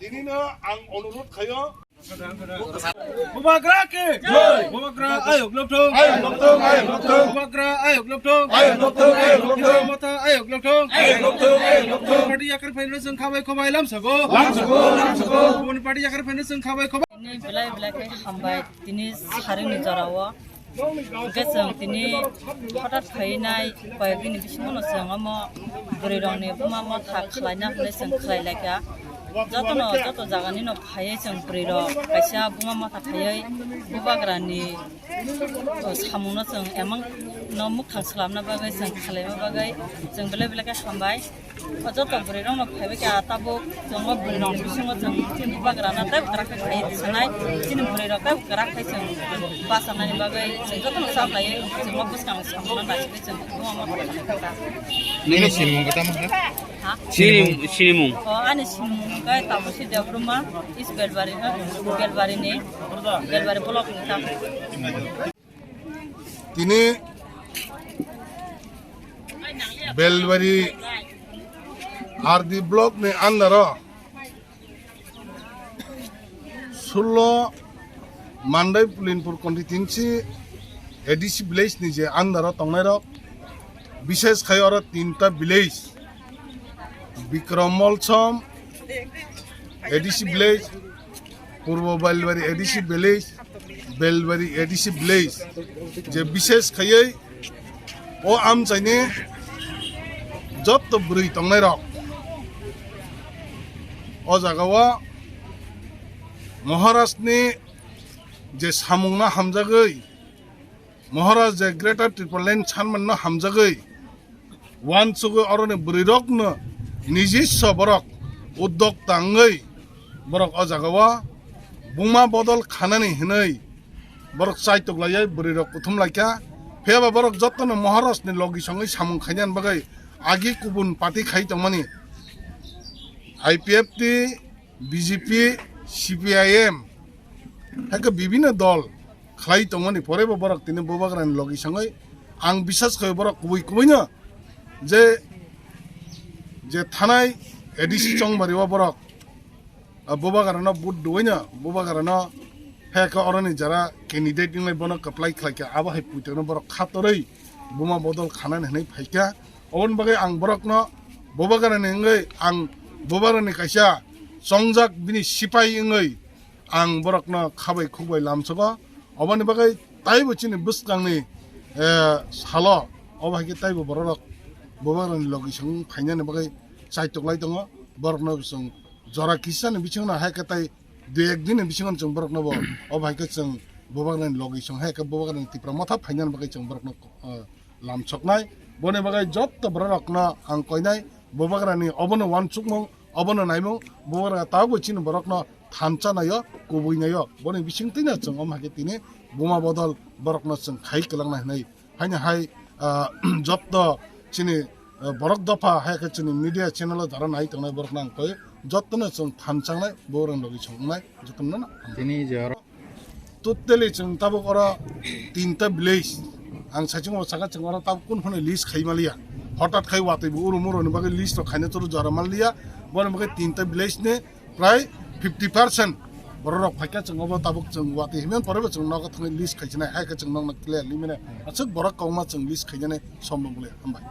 दिनैनो आं अनुरोध खायो Bubagra ke? Bubagra ayok loptong. Ayok loptong, ayok loptong. Bubagra ayok loptong. Ayok loptong, ayok loptong. Mata ayok loptong. Ayok loptong, ayok loptong. Party yakar fainal sung khabai khobai lamsago. Lamsago, lamsago. Bun party yakar fainal sung khabai khobai. Ini belai ke hambai tini hari ni jarawa. Gesang tini hotat khainai koyak dini bismono sung amo berirone buma mo thak khlaina hne sung khlailaka. Joto jagani no phaiye sung beriro kaisa buma mo thakhaye bubagrani samungno sung emang no muk thangsalamna bagai sung khlaima bagai sung belai ke hambai joto berirong no phaibe ka tabo jongo berirong bisingo sung tin bubagrana ta karakha khai sanai tin beriro ka karakha sung basanani bagai sung joto no sablai sung buskang samungna nachi sung buma mo thakha Ini sinimung kata mah? ha Sinimung. oh ani sinimung ka tabo si devruma is belbari ne belbari blok ni ta তিনি বেলবাড়ি আরদি block নে আন্দার 16 মান্ডাই পুলিনপুর কন্টিটিনসি ADC village নি যে আন্দার তংনাই rock বিশেষ খাই আর তিনটা ভিলেজ বিক্রমলছম এডিসি ভিলেজ পূর্ব Belbari ADC village Belbari ADC village যে বিশেষ খাইয়ে ও আম চাইনে যত বুড়ি তংনাই রক ও জায়গাও মহারাষ্ট্রনি যে সামুংনা হামজাগৈ মহারাজ যে গ্রেটার ট্রিপল লাইন সানমান্য হামজাগৈ ওয়ান সুগৈ অরনে বুড়ি রক ন নিজস্ব বরক উদ্যোগ তাঙ্গৈ বরক ও জায়গাও বুমা বদল খানানি হিनै বরক চাইতক লাইয়া বুড়ি রক প্রথম লাইকা ফেবা বরক যতন মহারাষ্ট্রনি লগি সঙ্গে সামুং খাইনান বাগাই আগে কুবুন পার্টি খাই তমানি আইপিএফটি বিজেপি সিপিআইএম হেকে বিভিন্ন দল খাই তমানি পরে বরক তিনি বুবাগ্রানি লগি সঙ্গে আং বিশ্বাস খাই বরক কুবই কুবইনো যে যে থানায় এডিসি চংবারি বরক বুবাগ্রানো বুট দুইনো বুবাগ্রানো হেকে অরনি যারা ক্যান্ডিডেট নিলাই বন এপ্লাই খাইকা আবা হাই পুইতনো বরক খাতরই বুমা বদল খানান হেनै ফাইকা অন বাগে আং বরকনো বুবাগ্রানি ngै আং বুবাগ্রানি কাইসা চংজাক বিনি সিপাই ngै आं बरकनो खाबाय खुबाय लामसगो अबानि बागै ताइबो चिनि बुसकांनि सालो अबाहायके ताइबो बरक बुबाग्रानि लगि सं फाइनानि बागै चाइतकलाय दङ बरकनो सं जरा किसानि बिछंना हायके ताइ दुइ एक दिन बिछंन जों बरकनो अबाहायके जों बुबाग्रानि लगि सं हायके बुबाग्रानि तिप्रा मथा फाइनानि बागै जों बरकनो लामसकनाय बने बागै जत्त बरकनो आं कयनाय बुबाग्रानि अबनो वानसुकमो अबनो नायमो बुबाग्रा तागो चिनि बरकनो थानचानायो कुबुइनायो बने बिसिंतिना जों अमहाके तिने बुमा बदल बरकनो जों खाइ कलांना हनै हायने हाय जत्त चिनि बरक दफा हायके चिनि मीडिया चैनल धारा नाय तंनाय बरकना कय जत्तनो जों थानचांनाय बोरन लगि संनाय जतन ना Ini jar. टोटली जों ताबो अरा तीनटा विलेज आं साइथिं सागा जों अरा ताब कोन होने लिस्ट खाइमालिया हठात खाइ वातैबो उरुमुरनि बागै लिस्ट खाइने तर जरा मालिया बने बागै तीनटा विलेज ने प्राय 50% बरक फाइका जों अब ताबुक जों वाति हिमेन परबो जों नग थने लिस्ट खाइजनाय हायका जों नग क्लियरलि माने अचक बरक कौमा जों लिस्ट खाइजनाय सम्भव ले हामबाय